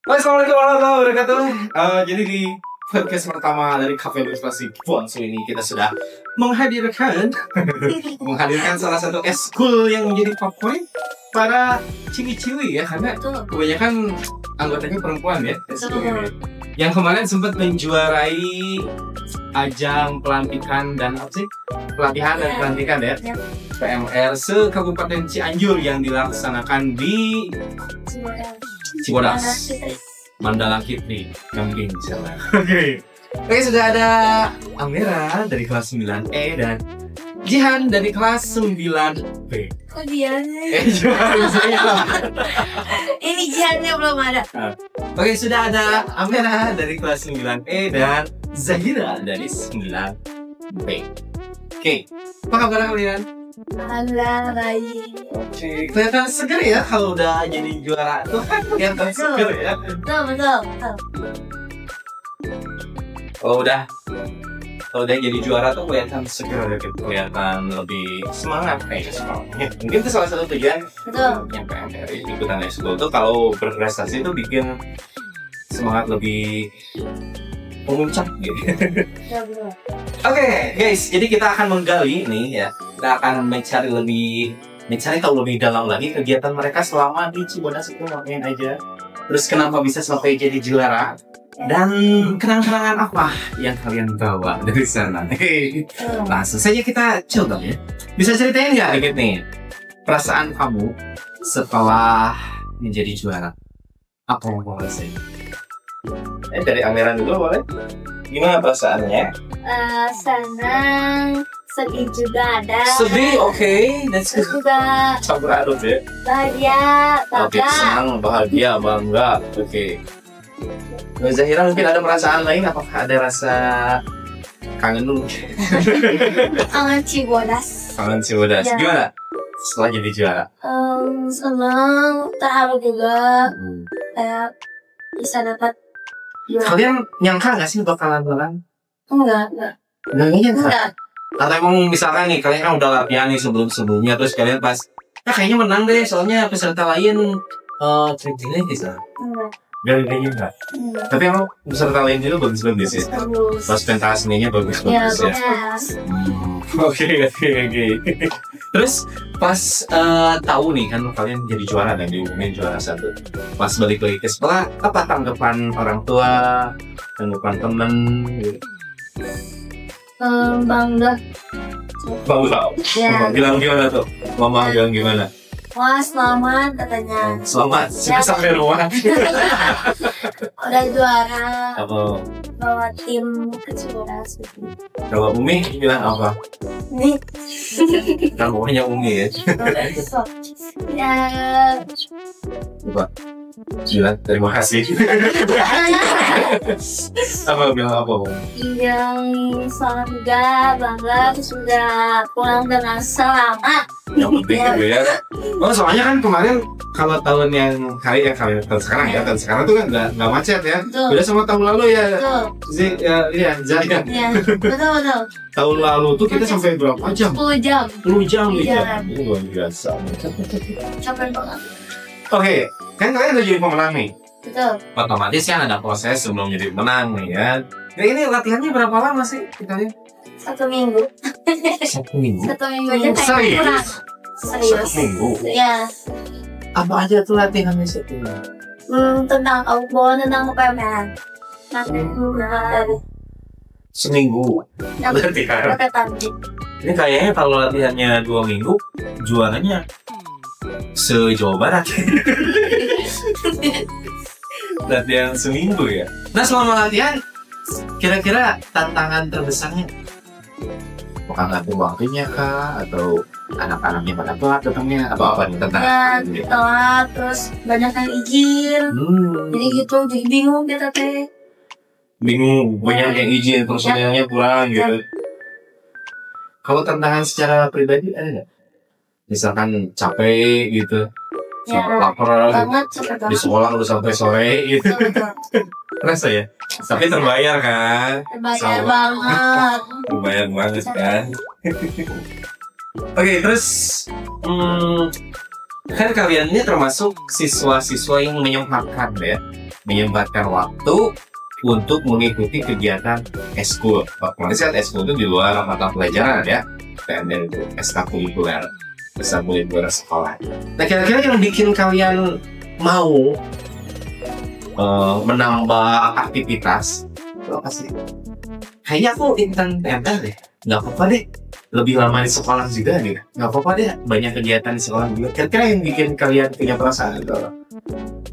Assalamualaikum warahmatullahi wabarakatuh. Jadi di podcast pertama dari Cafe Ilustrasi Bonsu ini kita sudah menghadirkan salah satu eskul yang menjadi favorit para ciwi-ciwi ya, karena kebanyakan anggotanya perempuan ya. Yang kemarin sempat menjuarai ajang pelantikan dan apa sih? Pelatihan dan pelantikan ya. PMR se-Kabupaten Cianjur yang dilaksanakan di Cibodas, Mandala Kitri, Gamping sana. Oke, sudah ada Amira dari kelas 9E dan Jihan dari kelas 9B. Kok Jihan? Jihan saya. Ini Jihannya belum ada. Oke, sudah ada Amira dari kelas 9E dan Zahira dari 9B. Oke, apa kabar kalian? Alhamdulillah baik. Oke, kelihatan seger ya kalau udah jadi juara tuh kan kelihatan seger ya. Betul. Kalau udah jadi juara tuh kelihatan seger ya, kelihatan lebih semangat kayaknya. Mungkin itu salah satu tujuan yang PMR ikutan eskul tuh kalau berprestasi tuh bikin semangat lebih memuncak gitu. Oke, guys, jadi kita akan menggali nih ya. Kita akan mencari tahu lebih dalam lagi kegiatan mereka selama di Cibodas itu ngapain aja. Terus kenapa bisa sampai jadi juara? Dan kenang-kenangan apa yang kalian bawa dari sana? Langsung saja kita coba ya. Bisa ceritain nggak dikit nih perasaan kamu setelah menjadi juara? Apa yang kamu rasain? Dari Amira dulu boleh? Gimana perasaannya? Senang, sedih juga ada. Sedih, oke. Dan Terus juga campur aduk ya. bahagia, Oke, bangga. senang, bahagia, bangga. Oke. Mbak Zahira mungkin ada perasaan lain? Apakah ada rasa kangen dulu? Kangen Cibodas. Kangen Cibodas. Ya. Gimana setelah jadi juara? Senang, terharu juga. Kayak bisa dapat juara. Kalian nyangka nggak sih bakalan menang? Enggak. Nggak nyangka. Atau emang misalkan nih kalian kan udah latihan nih sebelumnya, terus kalian pas kayaknya menang deh soalnya peserta lain terpilih gitu. Kayaknya enggak. Tapi emang peserta lain juga bagus-bagus ya. Bagus. Pas pentas seninya bagus-bagus ya. Bagus. Oke. Terus pas tahu nih kan kalian jadi juara dan diumumin juara satu. Pas balik lagi ke sekolah, apa tanggapan orang tua, tanggapan temen? Gitu? Bangga. Bangga. Ya. Bilang gimana tuh? Mama bilang gimana? Wah, selamat katanya. Selamat, sudah sampai rumah. Udah juara. Apa? Bawa tim ke Cibodas. Kalau Umi bilang apa? Nih. Kan pokoknya Umi ya. Ya. Coba bilang terima kasih. Apa bilang apa Umi? Yang bangga sudah pulang dengan selamat. Yang penting gitu ya. Oh soalnya kan kemarin kalau tahun yang kalian tahun sekarang ya, tahun sekarang tuh kan nggak macet ya. Betul. Beda sama tahun lalu ya. Betul. Iya, Zahira. Ya, betul. Tahun lalu tuh kita sampai berapa jam? 10 jam. 10 jam nih Iya. ya. Ini luar biasa. Capek banget. Oke, kan kalian udah jadi pemenang nih. Betul. Otomatis kan ada proses sebelum jadi pemenang nih ya. Nah ini latihannya berapa lama sih kita lihat? 1 minggu. 1 minggu. 1 minggu aja kayak Serius? kurang. Serius. 1 minggu. Ya. Apa aja tuh latihannya sih? Tentang tentang PMR. Nanti Seminggu. Berarti kan? Ini kayaknya kalau latihannya 2 minggu, juaranya se-Jawa Barat. Latihan seminggu ya. Nah selama latihan, kira-kira tantangan terbesarnya bukan latihan waktunya kah? Atau anak-anaknya pada telat datangnya? Atau apa nih tantangan? Ya, telat, terus banyak yang izin. Jadi gitu, jadi bingung kita teh. Bingung, banyak yang izin, personilnya kurang gitu. Kalau tantangan secara pribadi ada nggak? Misalkan capek gitu, Ya, lapar banget capek di banget. sekolah udah sampai sore gitu. Betul. Rasa ya? Tapi terbayar kan? Bayar Sama. banget. Terbayar banget kan? Oke, terus Kan kalian ini termasuk siswa-siswa yang menyempatkan waktu untuk mengikuti kegiatan eskul. Maksudnya eskul itu di luar mata pelajaran ya, PMN itu ekstrakurikuler sekolah. Nah kira-kira yang bikin kalian mau menambah aktivitas itu apa sih? Kayaknya aku intan PMN deh, nggak apa-apa deh. Lebih lama di sekolah juga nih, nggak apa-apa deh. Banyak kegiatan di sekolah juga. Kira-kira yang bikin kalian punya perasaan itu?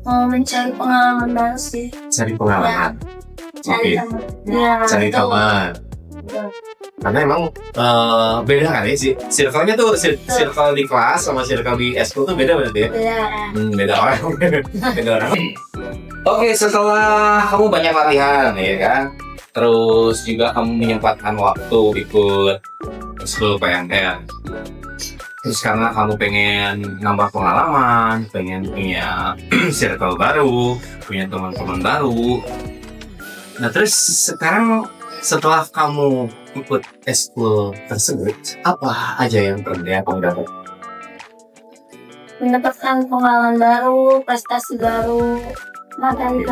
Mau mencari pengalaman baru sih. Cari pengalaman. Cari teman. Ya, Cari teman. Karena emang beda kali sih. Circle-nya tuh circle di kelas sama circle di eskul tuh beda berarti ya? Beda orang. Beda orang. Oke, setelah kamu banyak latihan ya kan, terus juga kamu menyempatkan waktu ikut eskul PNN. Terus karena kamu pengen nambah pengalaman, pengen punya circle baru, punya teman-teman baru. Nah terus sekarang setelah kamu ikut eskul tersebut, apa aja yang pernah kamu dapat? Mendapatkan pengalaman baru, prestasi baru, materi.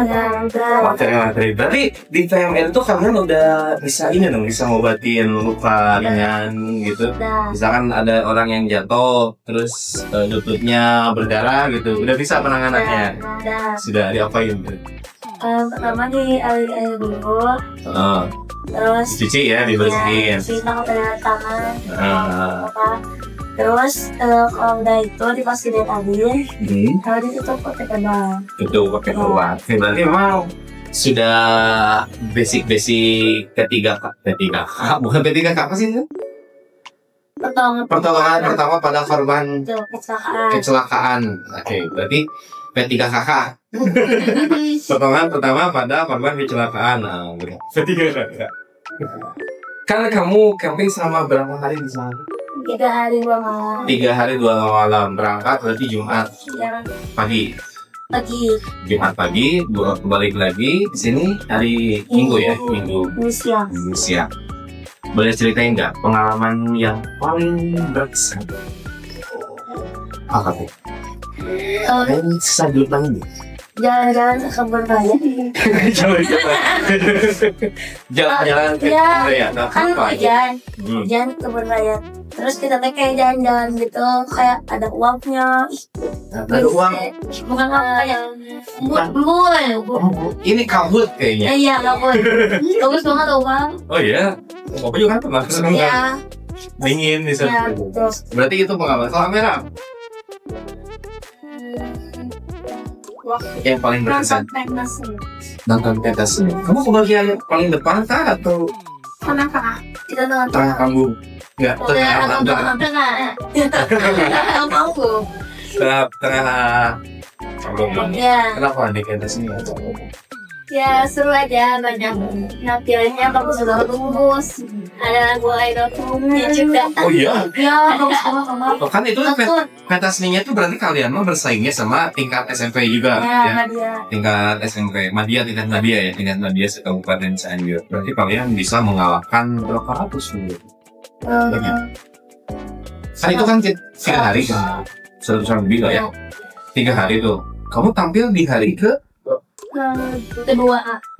Berarti di PMN tuh kalian udah bisa ini dong, bisa ngobatin luka ringan gitu. Misalkan ada orang yang jatuh, terus lututnya berdarah gitu, udah bisa penanganannya. Sudah diapain? Pertama di air dulu, terus dicuci ya, dibersihin. Cuci tangan, terus kalau udah itu dikasih betadine, kalau ditutup pakai tebal. Tutup pakai tebal. Berarti memang sudah basic ketiga bukan P3K apa sih itu? Pertolongan pertama pada korban kecelakaan. Oke, berarti P3KK. Pertolongan pertama pada korban kecelakaan. Nah, P3KK. Kan kamu camping selama berapa hari di sana? 3 hari 2 malam. 3 hari 2 malam. Berangkat berarti Jumat pagi. Jumat pagi, balik lagi di sini hari Minggu ya, Minggu siang. Boleh ceritain nggak pengalaman yang paling berkesan? Apa tuh? Ini susah dulu banget. Jalan-jalan ke kebun raya. Jalan-jalan ke kebun raya. Kan hujan ke kebun raya. Terus kita kayak jalan-jalan gitu, kayak ada uangnya. Ada uang? Bukan kayak embun. Ini kabut kayaknya. Iya, kabut. Bagus banget uang. Oh iya? Bapak juga kan pernah kesana kan? Dingin di sana. Berarti itu pengalaman. Kalau merah? Yang paling berkesan. Nonton pentas. Kamu kebagian paling depan kah atau tengah? Kita tengah panggung. Enggak, tengah panggung. Tengah panggung. Kenapa di pentas ini? Ya seru aja, banyak nampilannya bagus. Ada lagu idolnya juga. Oh iya? Ya bagus. Kan itu pentas seninya itu berarti kalian mah bersaingnya sama tingkat SMP juga ya? Tingkat SMP, tingkat Nadia se-Kabupaten Cianjur. Berarti kalian bisa mengalahkan berapa ratus dulu? Banyak. Kan itu kan 3 hari kan? 100 lebih lah ya? 3 hari tuh. Kamu tampil di hari kedua.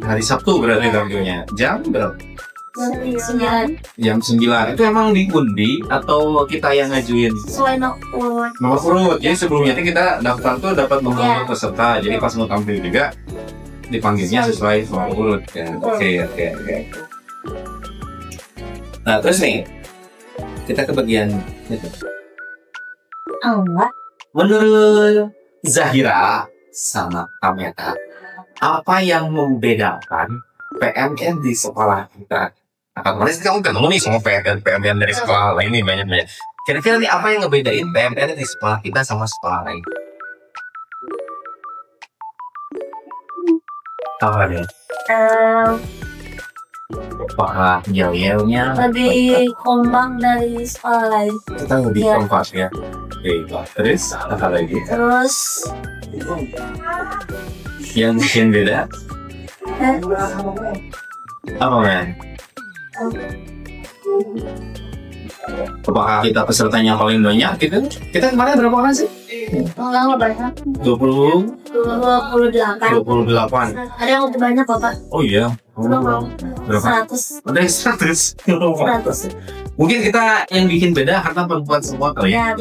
Hari Sabtu berarti tampilnya. Jam berapa? Jam 9. Itu emang diundi atau kita yang ngajuin? Sesuai nomor urut. Jadi sebelumnya kita daftar tuh dapat nomor peserta. Jadi pas mau tampil juga dipanggilnya sesuai nomor urut. Oke. Nah terus nih kita ke bagian itu. Menurut Zahira sama Kameta, apa yang membedakan PMN di sekolah kita? Kemarin kamu ketemu nih sama PMN dari sekolah lain nih banyak. Kira-kira nih apa yang ngebedain PMN di sekolah kita sama sekolah lain? Apa nih? Apakah yel-yelnya lebih kompak dari sekolah lain? Kita lebih kompak ya. Terus apa lagi? Terus yang bikin beda? Apa men? Apakah kita pesertanya paling banyak gitu? Kita kemarin berapa orang sih? Enggak banyak. 28. 28. Ada yang lebih banyak kok, Pak. Oh iya. Berapa? 100. Ada yang 100. Mungkin kita yang bikin beda karena perempuan semua kali ya.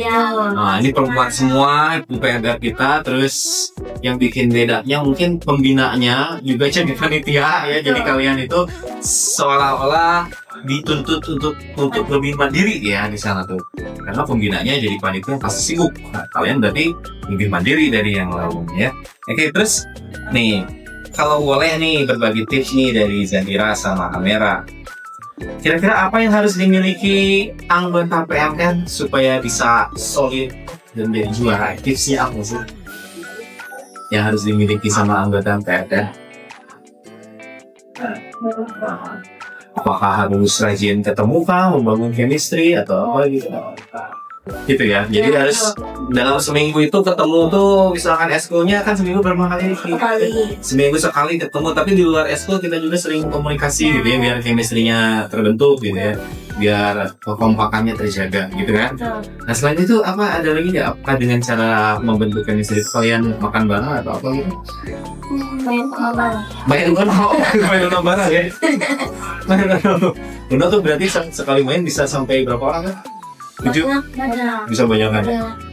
Nah, ini perempuan semua, PMR kita. Terus yang bikin bedanya mungkin pembinanya juga jadi panitia ya. Jadi kalian itu seolah-olah dituntut untuk lebih mandiri ya di sana tuh. Karena pembinanya jadi panitia pasti sibuk. Nah, kalian berarti lebih mandiri dari yang lain ya. Oke, terus nih kalau boleh nih berbagi tips nih dari Zahira sama Amera. Kira-kira apa yang harus dimiliki anggota PMR supaya bisa solid dan jadi juara? Tipsnya apa sih yang harus dimiliki sama anggota PMR? Apakah harus rajin ketemu kah, membangun chemistry atau apa gitu? Gitu ya, jadi harus dalam seminggu itu ketemu tuh, misalkan eskulnya kan seminggu berapa kali? Seminggu sekali ketemu, tapi di luar eskul kita juga sering komunikasi gitu ya, biar chemistry-nya terbentuk gitu ya, biar kekompakannya terjaga gitu kan. Nah selain itu apa ada lagi nggak? Apakah dengan cara membentuk chemistry kalian makan bareng atau apa gitu? Main bareng bareng ya? Main bareng tuh berarti sekali main bisa sampai berapa orang kan? 7? Bisa banyak kan?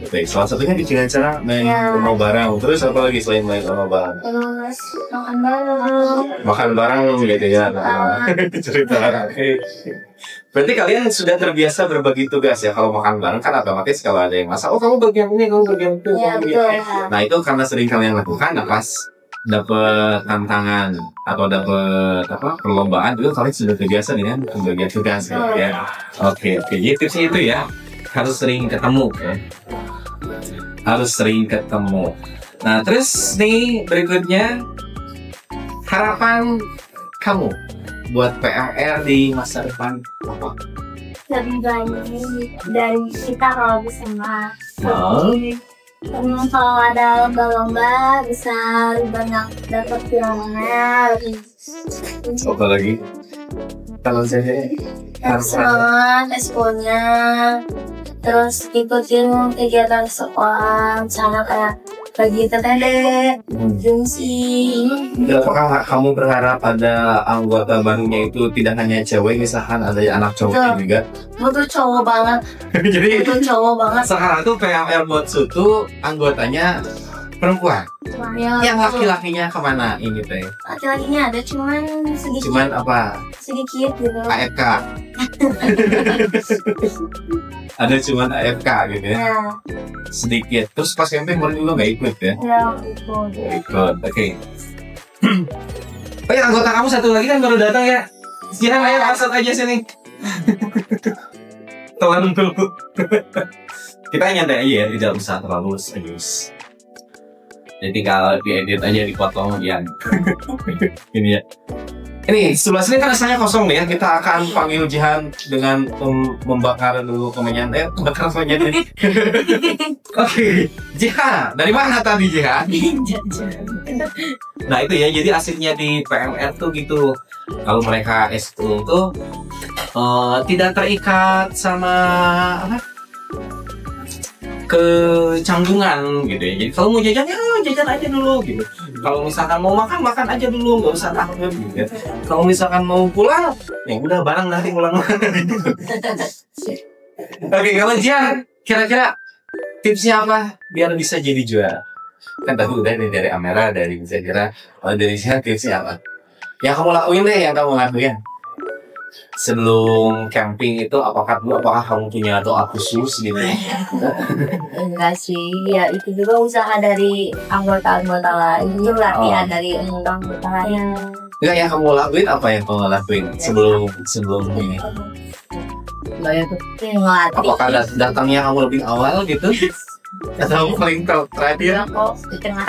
Oke, salah satunya dengan cara main Uno bareng. Terus apa lagi selain main Uno bareng? Terus makan bareng. Makan bareng gitu ya. Cerita. Berarti kalian sudah terbiasa berbagi tugas ya. Kalau makan bareng kan otomatis kalau ada yang masak, oh kamu bagian ini, kamu bagian itu. Nah itu karena sering kalian lakukan, nah pas dapat tantangan atau dapat apa perlombaan itu kalian sudah terbiasa dengan pembagian tugas ya. Oke, jadi tipsnya itu ya, harus sering ketemu ya. Harus sering ketemu. Nah terus nih berikutnya, harapan kamu buat PMR di masa depan apa? Lebih banyak dari kita kalau bisa kalau ada lomba-lomba bisa banyak dapat piala. Apa lagi? Kalau saya semangat eskulnya, terus ikutin kegiatan sekolah, misalnya kayak bagi TTD, fungsi. Apakah kamu berharap ada anggota barunya itu tidak hanya cewek, misalkan ada anak cowoknya juga? Betul cowok banget. Jadi betul cowok banget. Sekarang tuh PMR Botsu tuh anggotanya perempuan. Yang laki-lakinya kemana ini teh? Laki-lakinya ada cuman sedikit. Cuman apa? Sedikit gitu. AFK. Ada cuman AFK gitu ya. Sedikit. Terus pas camping baru juga nggak ikut ya? Ikut. Oke. Oh ya, anggota kamu satu lagi kan baru datang ya? Sekarang ayo masuk aja sini. Telan dulu. Kita nyantai aja ya, tidak usah terlalu serius. Jadi kalau diedit aja dipotong yang ini ya. Ini sebelah sini kan rasanya kosong nih ya. Kita akan panggil Jihan dengan membakar dulu kemenyan. Bakar kemenyan ini. Oke, Jihan. Dari mana tadi Jihan? Nah itu ya. Jadi asiknya di PMR tuh gitu. Kalau mereka S2 tuh tidak terikat sama apa? Kecanggungan gitu ya. Jadi kalau mau jajan ya jajan aja dulu gitu. Kalau misalkan mau makan aja dulu, nggak usah takut gitu. Kalau misalkan mau pulang, ya udah bareng nanti pulang. Oke, kalau Jihan, kira-kira tipsnya apa biar bisa jadi juara? Kan tadi udah dari Amera, dari Zahira. Kalau dari Jihan tipsnya apa? Yang kamu lakuin deh, yang kamu lakuin. Sebelum camping itu apakah kamu punya doa khusus gitu? Enggak sih, ya itu juga usaha dari anggota-anggota lain, latihan dari anggota lain. Enggak, yang kamu lakuin apa yang kamu lakuin sebelum ini? Apakah datangnya kamu lebih awal gitu? Atau paling terakhir? Di tengah.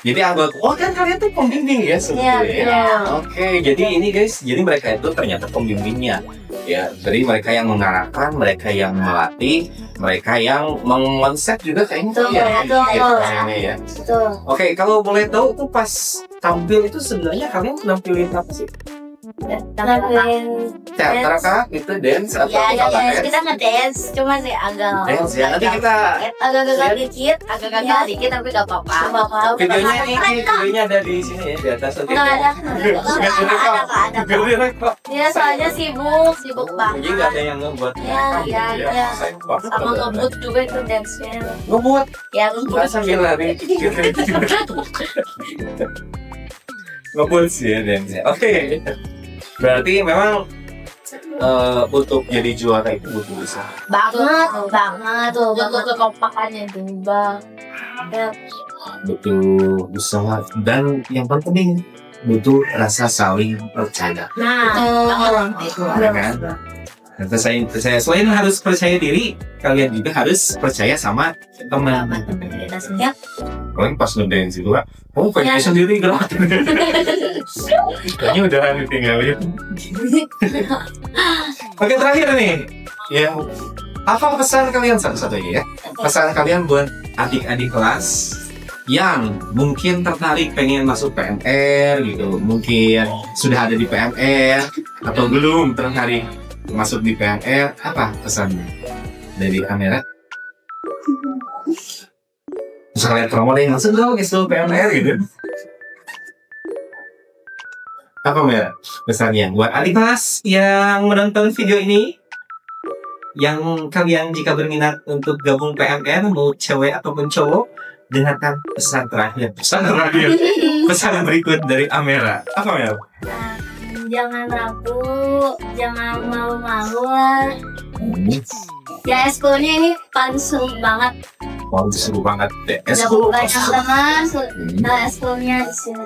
Jadi anggota, oh kan kalian tuh pembimbing ya sebetulnya. Oke, jadi ini guys, jadi mereka itu ternyata pembimbingnya. Ya, jadi mereka yang mengarahkan, mereka yang melatih, mereka yang mengonsep juga kayaknya tuh ya. Oke, kalau boleh tahu tuh pas tampil itu sebenarnya kalian nampilin apa sih? ngelakuin teater kah? Itu dance atau ya, apa dance? kita ngedance, cuma sih agak Dance ya, nanti kita agak gagal dikit tapi gak apa-apa. videonya ada di sini ya, di atas nanti. Nggak ada. Nggak direkam. Ya soalnya sibuk banget. Jadi nggak ada yang ngebuat. Ya. Sama ngebut juga itu dance-nya. Ngebuat. Ya Nggak sambil lari. Ngebuat sih ya dance-nya. Oke. Berarti memang untuk jadi juara itu butuh usaha. banget tuh butuh kekompakannya itu Butuh usaha dan yang penting butuh rasa saling percaya. itu kan? Percaya selain harus percaya diri, kalian juga harus percaya sama teman. ya. Kalian pas ngedance itu kan, kamu pengen sendiri gerak. Kayaknya udah ditinggalin. Oke, terakhir nih, ya apa pesan kalian satu-satunya ya? Pesan kalian buat adik-adik kelas yang mungkin tertarik pengen masuk PMR gitu, mungkin sudah ada di PMR atau belum tertarik masuk di PMR, apa pesannya dari Amera? Terus kalian promoin langsung dong itu PMR gitu. Apa Mera pesannya buat adik kelas yang menonton video ini, yang kalian jika berminat untuk gabung PMR, mau cewek ataupun cowok, dengarkan pesan berikut dari Amera. Apa Mera? Jangan ragu, jangan malu-malu lah. Ya eskulnya ini paling seru banget. Wow, seru banget deh. Eskul banyak teman. Nah eskulnya di sini.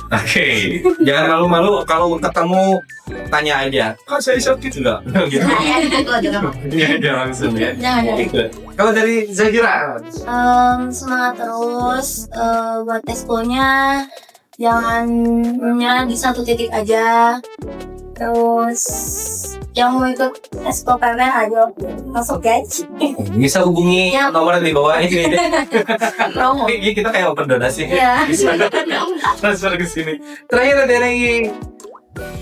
Oke, jangan malu-malu kalau ketemu tanya aja. Kok saya sakit enggak? Gitu. Iya, langsung ya. Jangan. Kalau dari Zahira, semangat terus buat eskulnya. Jangan menyerah di satu titik aja. Terus yang mau ikut eskul PMR ayo masuk guys. Bisa hubungi nomor di bawah ini. Promo. Kita kayak open donasi. Iya. Bisa transfer ke sini. Terakhir dari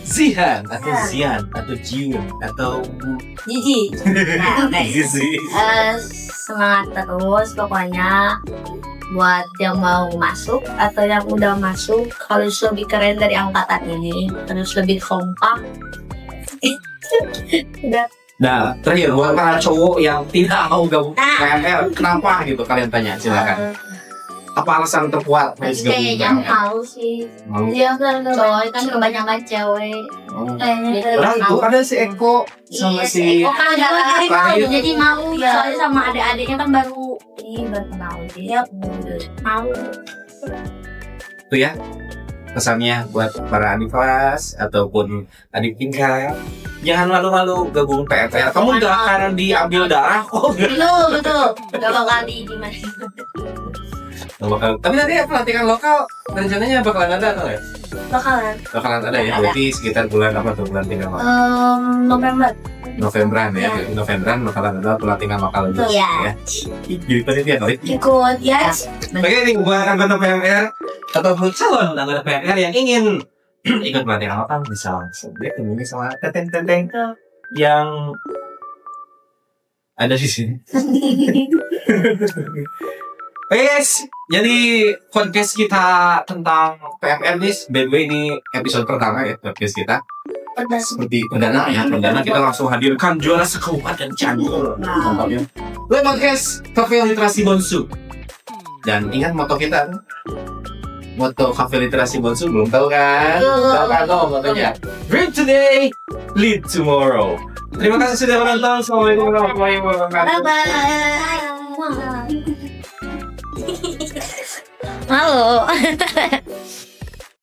Zihan atau Zian atau Jiun atau Gigi. Gizi. Semangat terus pokoknya. Buat yang mau masuk atau yang udah masuk harus lebih keren dari angkatan ini, harus lebih kompak. Nah, terakhir buat para cowok yang tidak mau gabung PMR, kenapa gitu kalian tanya, silakan. Apa alasan terkuat harus gabung Yang PMR? tahu sih. Dia cowok kan kebanyakan cewek. Itu ada si Eko sama si Eko kan gak jadi mau ya. Soalnya sama adik-adiknya kan baru kenal dia mau. Itu ya pesannya buat para adik kelas ataupun adik tingkat, jangan malu-malu gabung PMR. Kamu gak akan diambil darah kok. Betul gak bakal gimana. Tapi nanti pelatihan lokal rencananya bakalan ada atau ya? Bakalan ada ya. Berarti sekitar bulan apa tuh pelatihan lokal? Novemberan ya. Novemberan bakalan ada pelatihan lokal juga ya. Jadi panitia kali. Ikut ya. Oke, ini buat anggota PMR ataupun calon anggota PMR yang ingin ikut pelatihan lokal bisa langsung ketemu sama teteng-teteng yang ada di sini. Oke guys, jadi podcast kita tentang PMR ini episode pertama ya podcast kita. Seperti perdana kita langsung hadirkan juara sekabupaten Cianjur. Mantap ya. Podcast Cafe Literasi Bonsu. Dan ingat moto kita, moto Cafe Literasi Bonsu belum tahu kan? Tahu kan motonya? Dream today, lead tomorrow. Terima kasih sudah menonton. Assalamualaikum warahmatullahi wabarakatuh. Bye. Malu.